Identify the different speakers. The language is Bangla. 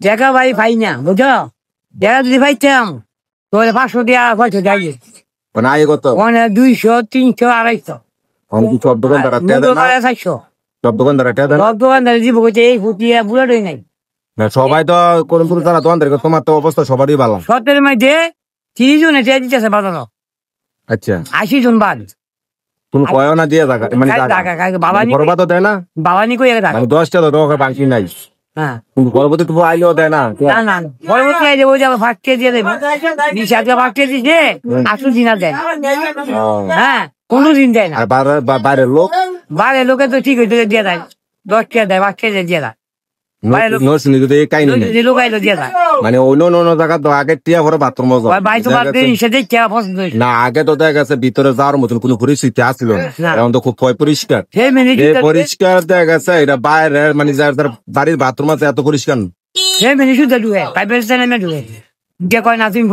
Speaker 1: দেখা ভাই পাই না বুঝো, দেখা যদি পাইতাম তাহলে 500 টাকা 600 টাকা
Speaker 2: মানে আয় কত?
Speaker 1: মানে 200 300 250
Speaker 2: সব দোকানদার সব দোকানদার
Speaker 1: সব দোকানদার জীব করছে এই ফুটিয়া বুড়াটাই নাই।
Speaker 2: সবাই তো কোন তারা দোকানদার, তোমার তো অবস্থা সবারই ভালো।
Speaker 1: 17 মধ্যে 30 জন এটা দিতেছে বাজানো।
Speaker 2: আচ্ছা
Speaker 1: 80 জন বাদ
Speaker 2: তুমি কয়ও না দিয়ে থাকা মানে বরবা তো দেয় না
Speaker 1: বাবানি কই টাকা
Speaker 2: মানে 10টা তো টাকা বাকি নাই।
Speaker 1: হ্যাঁ
Speaker 2: কিন্তু পরবর্তী তুমি আইলেও দেয় না।
Speaker 1: না না পরবর্তী আইলে ওই যাবে ফাটকে দিয়ে দেবে 20 ফাটকে দিছে 80 দিন আর দেয় না। হ্যাঁ কোনদিন দেয় না।
Speaker 2: আর বাইরের লোক
Speaker 1: বাইরের লোকে তো ঠিক হইতে দিয়ে দেয় 10 টাকা দেয় 5 টাকা দিয়ে দেয়
Speaker 2: মানে অন্য অন্য জায়গা তো আগে টিয়া ভরে বাথরুম না, আগে তো দেখা গেছে ভিতরে যাওয়ার মতন কোনো পরিস্থিতি আসছিল না, এখন তো খুব পরিষ্কার পরিষ্কার দেখা গেছে। এটা বাইরে মানে যার যার বাড়ির বাথরুম আছে এত পরিষ্কার
Speaker 1: ঢুকে কয় না তুমি